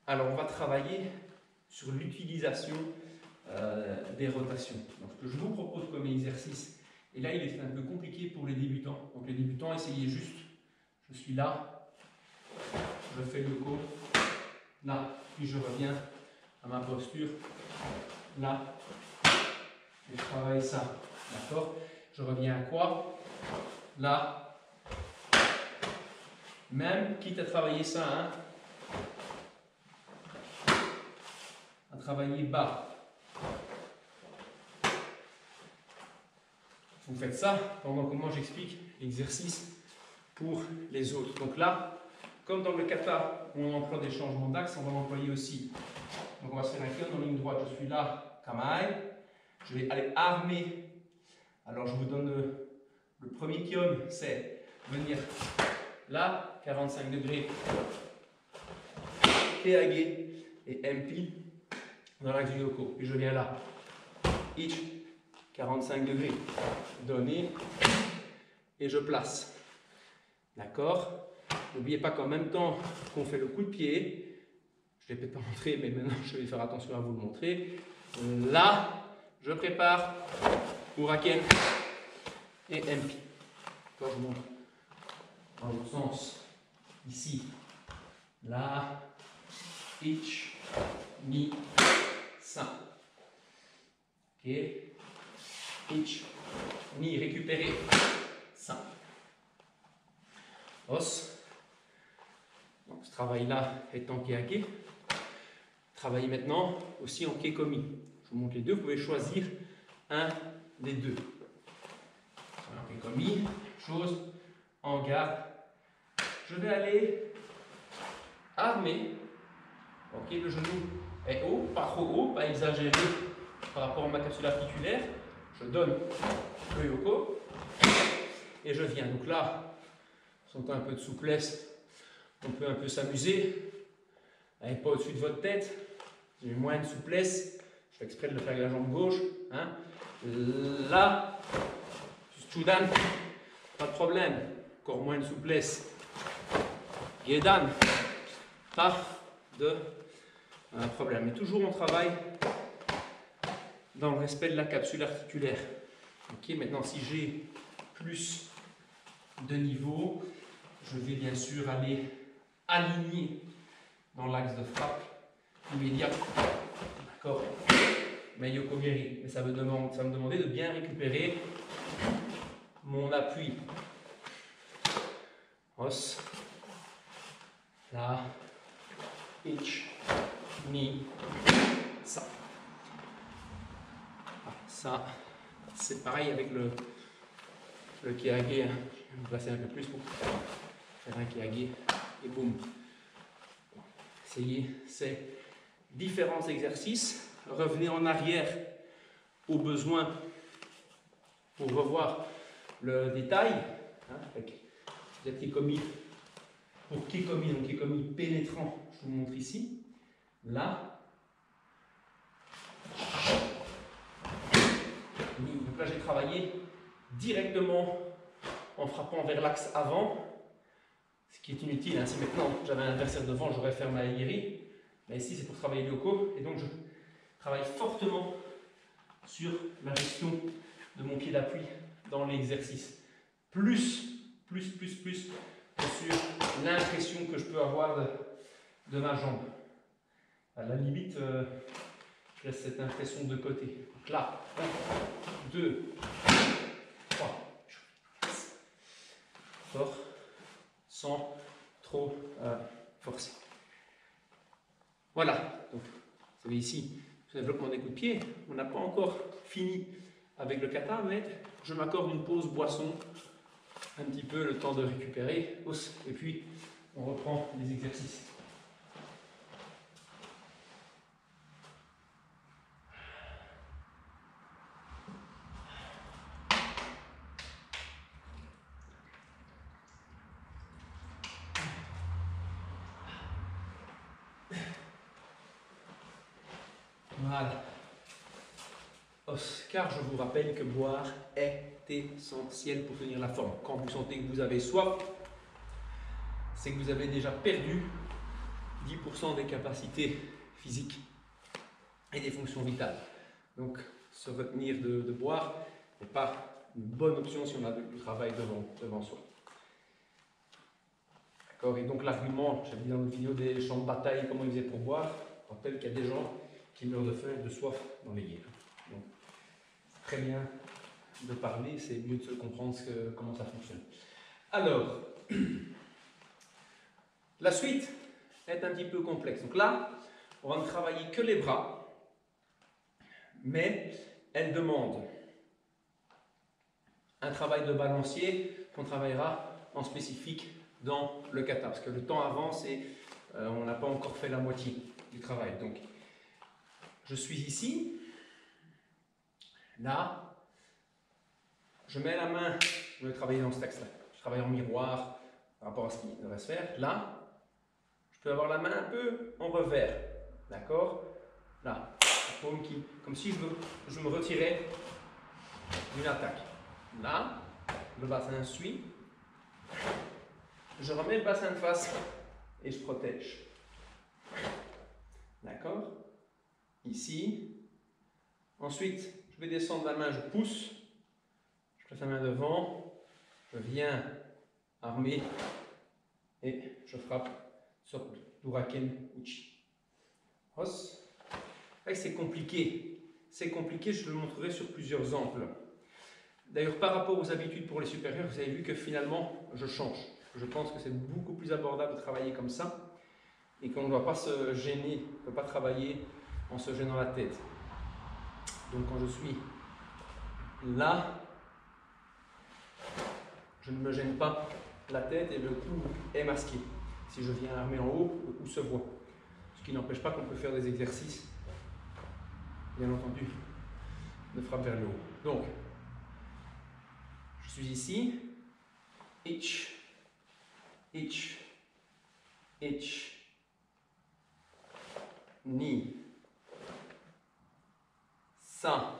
Alors, on va travailler sur l'utilisation des rotations. Donc, ce que je vous propose comme exercice, et là, il est un peu compliqué pour les débutants. Donc, les débutants, essayez juste, je suis là, je fais le Yoko, là, puis je reviens à ma posture, là, et je travaille ça, d'accord? Je reviens à quoi? Là, même quitte à travailler ça, hein, à travailler bas. Vous faites ça pendant que moi j'explique l'exercice pour les autres. Donc là, comme dans le kata où on emploie des changements d'axe, on va l'employer aussi. Donc on va se faire un kion en ligne droite. Je suis là, kamae. Je vais aller armer. Alors je vous donne le premier kion, c'est venir là, 45 degrés, Teage et Empi dans l'axe du Yoko. Puis je viens là, Ich, 45 degrés, donner et je place. D'accord? N'oubliez pas qu'en même temps qu'on fait le coup de pied, je ne l'ai peut-être pas montré, mais maintenant je vais faire attention à vous le montrer. Là, je prépare Uraken et Empi. Quand je montre dans l'autre sens, ici, là, Ich, Ni, Sa. Ok? Ich, Ni, récupérer, Sa. Os. Donc ce travail-là est en Keake. Travaillez maintenant aussi en Kekomi. Je vous montre les deux, vous pouvez choisir un des deux. En Kekomi, chose, en garde. Je vais aller armer. Ok, le genou est haut, pas trop haut, pas exagéré par rapport à ma capsule articulaire. Je donne le Yoko et je viens. Donc là, sentant un peu de souplesse, on peut un peu s'amuser. Allez, pas au-dessus de votre tête. J'ai moins de souplesse. Je fais exprès de le faire avec la jambe gauche. Hein. Là, Chudan, pas de problème. Encore moins de souplesse. Gedan, pas de problème. Mais toujours on travaille dans le respect de la capsule articulaire. Ok, maintenant si j'ai plus de niveau, je vais bien sûr aller aligner dans l'axe de frappe immédiat. D'accord? Mais Yoko-Geri. Mais ça va me demander de bien récupérer mon appui. Os. Là. Ich. Ni. Ça. Ça. C'est pareil avec le Keage. Je vais me placer un peu plus pour faire un Keage. Et boum. Essayez ces différents exercices. Revenez en arrière au besoin pour revoir le détail. Hein, avec Kekomi. Pour Kekomi, donc Kekomi pénétrant, je vous montre ici. Là. Donc là, j'ai travaillé directement en frappant vers l'axe avant. Ce qui est inutile, hein, si maintenant j'avais un adversaire devant, j'aurais fait ma Yeri. Mais ici, c'est pour travailler le Yoko. Et donc, je travaille fortement sur la gestion de mon pied d'appui dans l'exercice. Plus sur l'impression que je peux avoir de ma jambe. À la limite, je laisse cette impression de côté. Donc là, 1, 2, 3. Fort, sans trop forcer. Voilà. Donc, vous savez ici, le développement des coups de pied. On n'a pas encore fini avec le kata, mais je m'accorde une pause boisson, un petit peu le temps de récupérer, et puis on reprend les exercices. Voilà. Oscar, je vous rappelle que boire est essentiel pour tenir la forme. Quand vous sentez que vous avez soif, c'est que vous avez déjà perdu 10% des capacités physiques et des fonctions vitales. Donc, se retenir de boire n'est pas une bonne option si on a du travail devant soi. D'accord. Et donc l'argument, j'avais dit dans une vidéo des champs de bataille, comment ils faisaient pour boire, je rappelle qu'il y a des gens qui meurent de faim et de soif dans les guerres. Donc, c'est très bien de parler, c'est mieux de se comprendre comment ça fonctionne. Alors, la suite est un petit peu complexe. Donc là, on va ne travailler que les bras, mais elle demande un travail de balancier qu'on travaillera en spécifique dans le kata, parce que le temps avance et on n'a pas encore fait la moitié du travail. Donc, je suis ici, là, je mets la main, je vais travailler dans ce texte-là, je travaille en miroir par rapport à ce qui devrait se faire. Là, je peux avoir la main un peu en revers, d'accord? Là, la paume qui, comme si je me retirais d'une attaque. Là, le bassin suit, je remets le bassin de face et je protège. D'accord? Ici. Ensuite, je vais descendre la main, je pousse, je place la main devant, je viens armer et je frappe sur l'Uraken Uchi. Os. C'est compliqué. C'est compliqué, je le montrerai sur plusieurs angles. D'ailleurs, par rapport aux habitudes pour les supérieurs, vous avez vu que finalement, je change. Je pense que c'est beaucoup plus abordable de travailler comme ça et qu'on ne doit pas se gêner, on ne peut pas travailler en se gênant la tête. Donc quand je suis là, je ne me gêne pas la tête et le cou est masqué. Si je viens armer en haut, le cou se voit. Ce qui n'empêche pas qu'on peut faire des exercices, bien entendu, de frappe vers le haut. Donc, je suis ici, ich, ich, ich, ni, sa,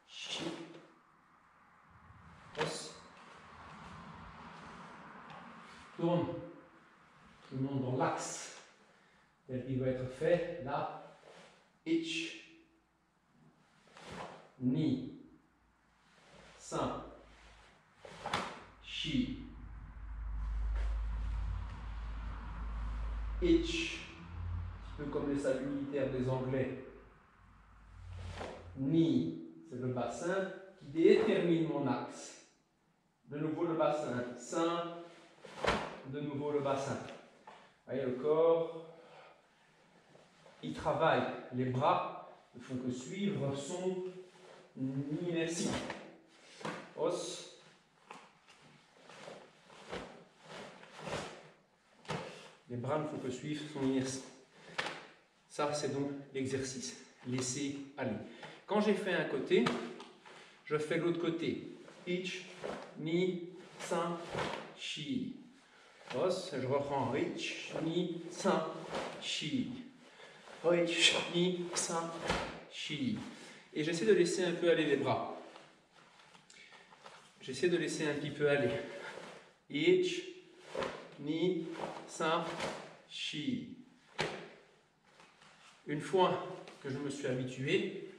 shi, os, tourne, je monte dans l'axe tel qu'il va être fait, là, ich, ni, sa, shi, ich, un peu comme les saluts militaires des Anglais. Ni, c'est le bassin qui détermine mon axe. De nouveau le bassin. Sein, de nouveau le bassin. Vous voyez, le corps, il travaille. Les bras ne font que suivre son inertie. Os. Les bras ne font que suivre son inertie. Ça, c'est donc l'exercice. Laisser aller. Quand j'ai fait un côté, je fais l'autre côté. Ich, ni, san, shi. Os, je reprends. Ich, ni, san, shi. Ich, ni, san, shi. Et j'essaie de laisser un peu aller les bras. J'essaie de laisser un petit peu aller. Ich, ni, san, shi. Une fois que je me suis habitué,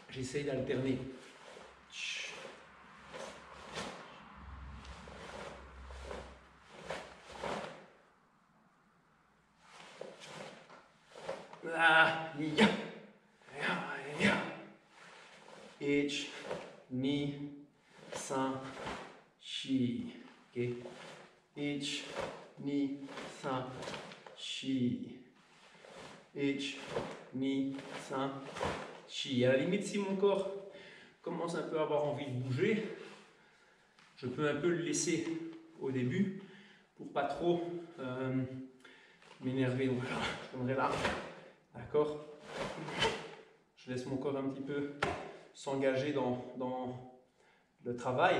j'essaye d'alterner. Ich, ni, san, shi. Ok. Ich, ni, san, shi. Ich, ni, san, shi. À la limite, si mon corps commence un peu à avoir envie de bouger, je peux un peu le laisser au début pour pas trop m'énerver. Donc voilà, je donnerai là. D'accord? Je laisse mon corps un petit peu s'engager dans le travail.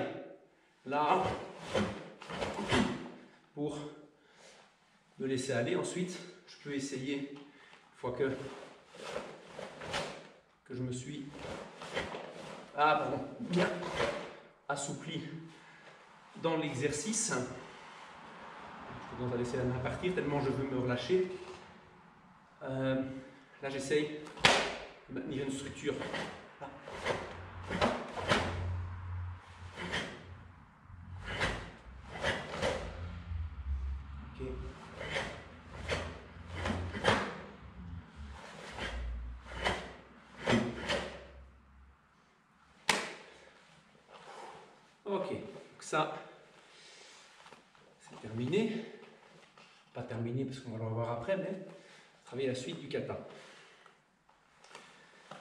Là, pour me laisser aller. Ensuite, je peux essayer, une fois que je me suis bien assoupli dans l'exercice. Je commence à laisser la main partir tellement je veux me relâcher. Là, j'essaye de maintenir une structure. Là. Okay. Ok, donc ça, c'est terminé. Pas terminé parce qu'on va le revoir après, mais travailler la suite du kata.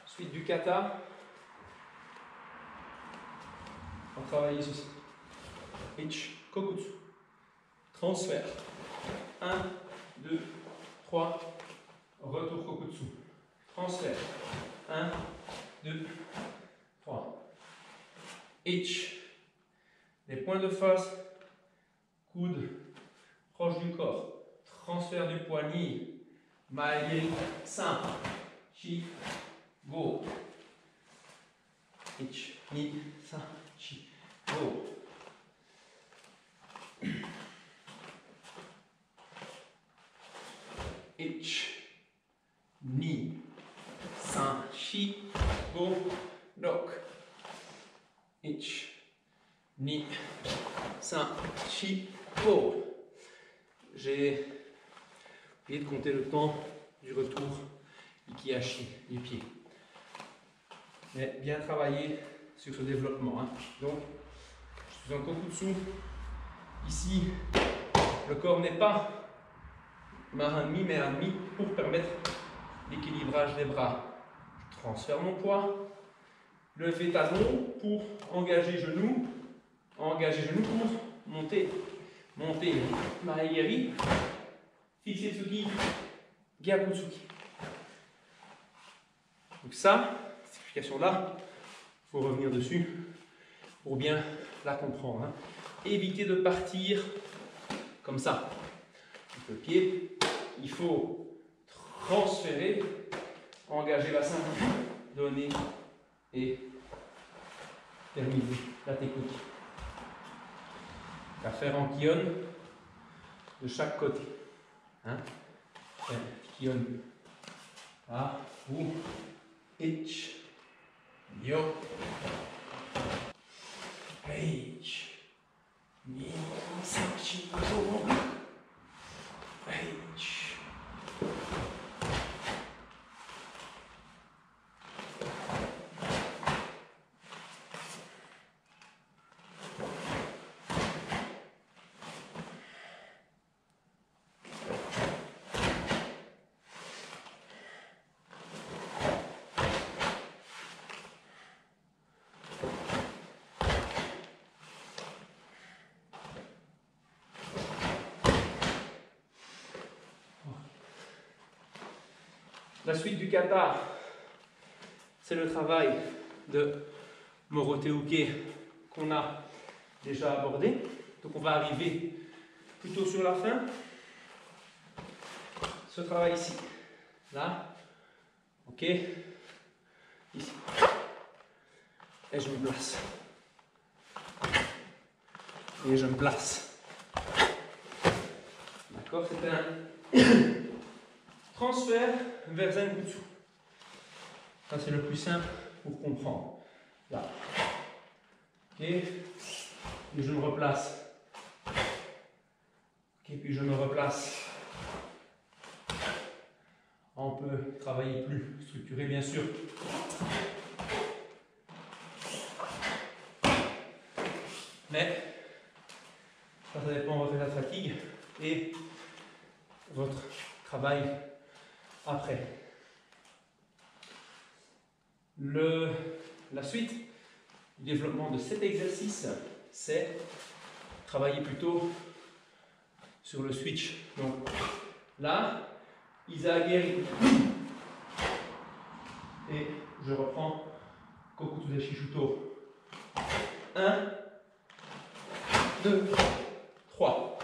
Suite du kata, on va travailler ceci. Ich, kokutsu. Transfert. 1, 2, 3. Retour kokutsu. Transfert. 1, 2, 3. Ich. Les points de face. Coude proche du corps. Transfert du poignet. Maillet. Simple. Chi. Go. Ich. Ni. San. Chi. Go. Ich, ni, san, shi, go, lock. Ich, ni, san, shi, go. J'ai oublié de compter le temps du retour ikihashi du pied. Mais bien travailler sur ce développement. Hein. Donc, je suis en kokutsu. Ici, le corps n'est pas main-mi, mais à mi pour permettre l'équilibrage des bras. Je transfère mon poids, lever talon pour engager genou pour monter. Monter, Mahayeri, Fitsetsuki, Gyakutsuki. Donc ça, cette explication-là, il faut revenir dessus pour bien la comprendre. Hein. Éviter de partir comme ça. Donc le pied, il faut transférer, engager la ceinture, donner et terminer la technique. À faire en kion de chaque côté. Hein? Kion. Là, ou ich, yo, ich, ni, san, shi, go, ich. La suite du kata, c'est le travail de Morote Uke qu'on a déjà abordé. Donc on va arriver plutôt sur la fin. Ce travail ici, là, ok, ici, et je me place, et je me place. D'accord, c'est un transfert vers Zenkutsu. Ça c'est le plus simple pour comprendre. Là. Ok. Et je me replace. Ok, puis je me replace. On peut travailler plus structuré bien sûr. Mais ça dépend de votre état de fatigue et votre travail après. La suite du développement de cet exercice, c'est travailler plutôt sur le switch. Donc là, Izagiri. Et je reprends Kokuto de Shishuto. 1, 2, 3.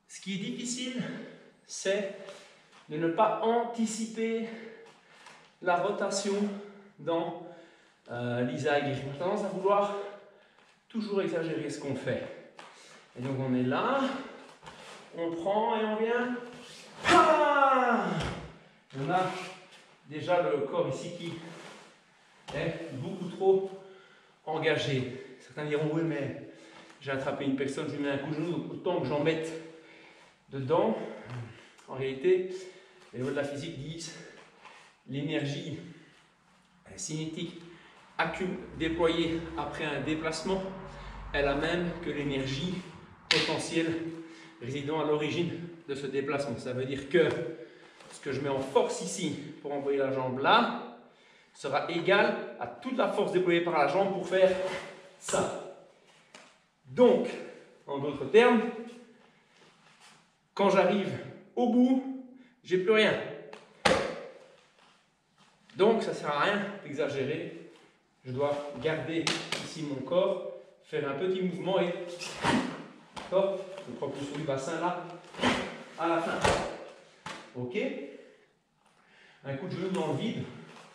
Ce qui est difficile, c'est de ne pas anticiper la rotation dans l'Izagiri. On a tendance à vouloir toujours exagérer ce qu'on fait. Et donc on est là, on prend et on vient. Ah, on a déjà le corps ici qui est beaucoup trop engagé. Certains diront oui mais j'ai attrapé une personne, je lui mets un coup de genou, autant que j'en mette dedans. En réalité, les lois de la physique disent l'énergie cinétique déployée après un déplacement est la même que l'énergie potentielle résidant à l'origine de ce déplacement. Ça veut dire que ce que je mets en force ici pour envoyer la jambe là sera égal à toute la force déployée par la jambe pour faire ça. Donc, en d'autres termes, quand j'arrive au bout, j'ai plus rien. Donc, ça ne sert à rien d'exagérer. Je dois garder ici mon corps, faire un petit mouvement et d'accord, je prends plus sur le bassin là, à la fin. Ok. Un coup de genou dans le vide,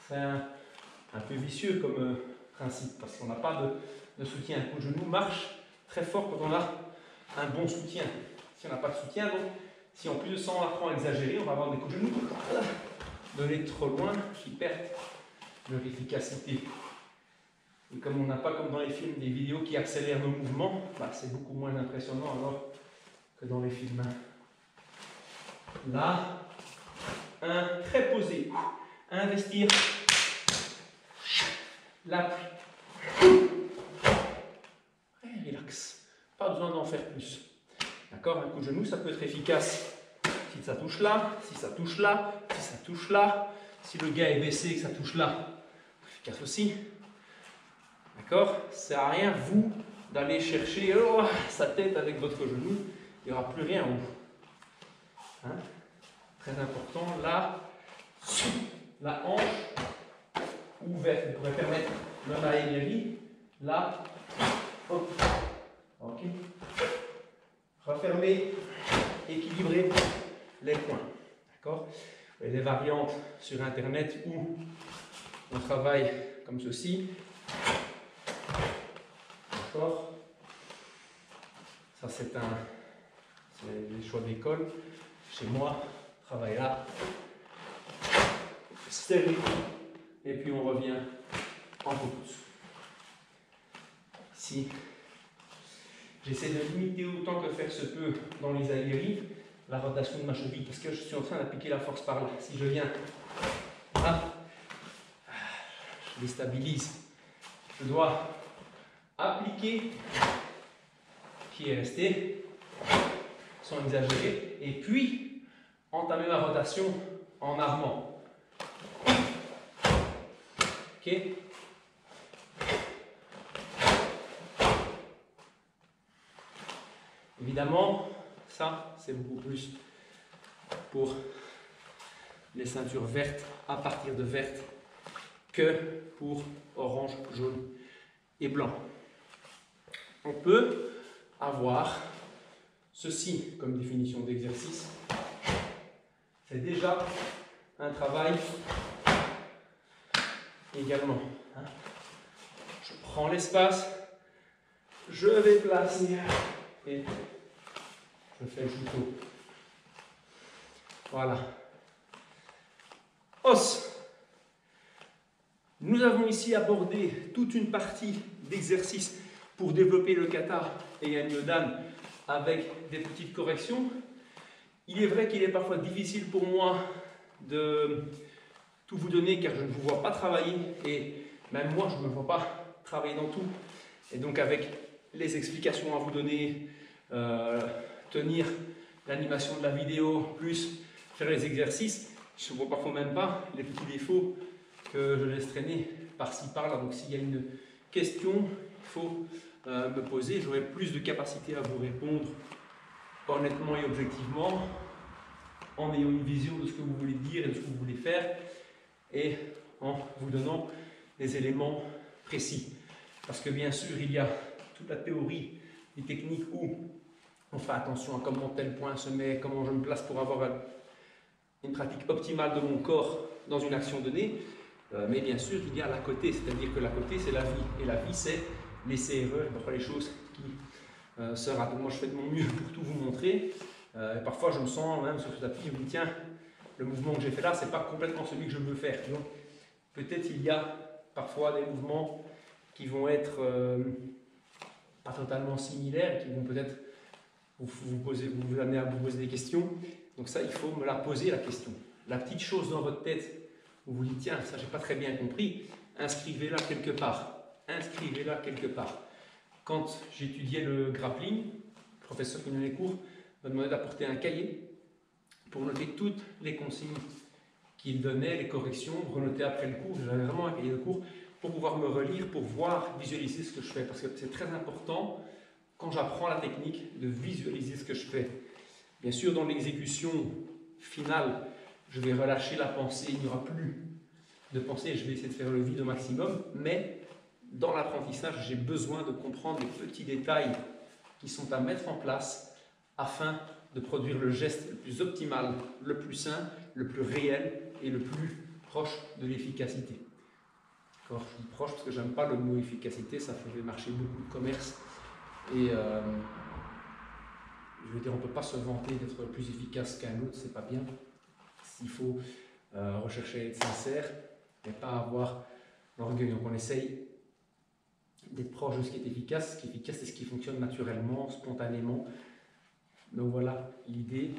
c'est un peu vicieux comme principe parce qu'on n'a pas de soutien. Un coup de genou marche très fort quand on a un bon soutien. Si on n'a pas de soutien, donc si en plus de ça on apprend à exagérer, on va avoir des coups de genou donnés trop loin qui perdent leur efficacité. Et comme on n'a pas, comme dans les films, des vidéos qui accélèrent nos mouvements, bah, c'est beaucoup moins impressionnant alors que dans les films. Là, très posé. Investir l'appui. Relax. Pas besoin d'en faire plus. D'accord? Un coup de genou, ça peut être efficace si ça touche là, si ça touche là, si ça touche là. Si le gars est baissé et que ça touche là, efficace aussi. D'accord? Ça ne sert à rien, vous, d'aller chercher sa tête avec votre genou. Il n'y aura plus rien en haut. Hein? Très important. Là, la hanche ouverte. Elle pourrait permettre même à Emery. Là, hop. Ok. Refermer, équilibrer les points. D'accord? Il y a des variantes sur Internet où on travaille comme ceci. D'accord? Ça, c'est les choix d'école. Chez moi, travaille là. Serré. Et puis on revient en pouce. Ici, j'essaie de limiter autant que faire se peut dans les aguerris la rotation de ma cheville parce que je suis en train d'appliquer la force par là. Si je viens là, je déstabilise. Je dois appliquer qui est resté sans exagérer et puis entamer ma rotation en armant. Ok? Évidemment, ça c'est beaucoup plus pour les ceintures vertes à partir de vertes que pour orange, jaune et blanc. On peut avoir ceci comme définition d'exercice. C'est déjà un travail également. Je prends l'espace, je vais placer et je fais le judo. Voilà. Os. Nous avons ici abordé toute une partie d'exercice pour développer le kata et Yanyodan avec des petites corrections. Il est vrai qu'il est parfois difficile pour moi de tout vous donner car je ne vous vois pas travailler et même moi je ne me vois pas travailler dans tout. Et donc avec les explications à vous donner, tenir l'animation de la vidéo, plus faire les exercices. Je ne vois parfois même pas les petits défauts que je laisse traîner par-ci par-là. Donc s'il y a une question, il faut me poser. J'aurai plus de capacité à vous répondre honnêtement et objectivement, en ayant une vision de ce que vous voulez dire et de ce que vous voulez faire, et en vous donnant des éléments précis. Parce que bien sûr, il y a toute la théorie et technique où on fait attention à comment tel point se met, comment je me place pour avoir une pratique optimale de mon corps dans une action donnée. Mais bien sûr, il y a la côté, c'est-à-dire que la côté, c'est la vie. Et la vie, c'est laisser erreur, parfois les choses qui se ratent. Donc moi, je fais de mon mieux pour tout vous montrer. Et parfois, je me sens même sur ce tapis, je me dis, tiens, le mouvement que j'ai fait là, c'est pas complètement celui que je veux faire. Donc, peut-être il y a parfois des mouvements qui vont être pas totalement similaires, qui vont peut-être vous amener à vous poser des questions. Donc ça, il faut me la poser, la question. La petite chose dans votre tête, où vous dites, tiens, ça, j'ai pas très bien compris, inscrivez-la quelque part. Inscrivez-la quelque part. Quand j'étudiais le grappling, le professeur qui donnait les cours me demandait d'apporter un cahier pour noter toutes les consignes qu'il donnait, les corrections, renoter après le cours. J'avais vraiment un cahier de cours pour pouvoir me relire, pour voir, visualiser ce que je fais. Parce que c'est très important, quand j'apprends la technique, de visualiser ce que je fais. Bien sûr, dans l'exécution finale, je vais relâcher la pensée, il n'y aura plus de pensée, je vais essayer de faire le vide au maximum, mais dans l'apprentissage, j'ai besoin de comprendre les petits détails qui sont à mettre en place afin de produire le geste le plus optimal, le plus sain, le plus réel et le plus proche de l'efficacité. Je dis proche parce que j'aime pas le mot efficacité, ça fait marcher beaucoup de commerce et je veux dire, on ne peut pas se vanter d'être plus efficace qu'un autre, c'est pas bien. Il faut rechercher à être sincère et pas avoir l'orgueil. Donc on essaye d'être proche de ce qui est efficace. Ce qui est efficace, c'est ce qui fonctionne naturellement, spontanément. Donc voilà l'idée.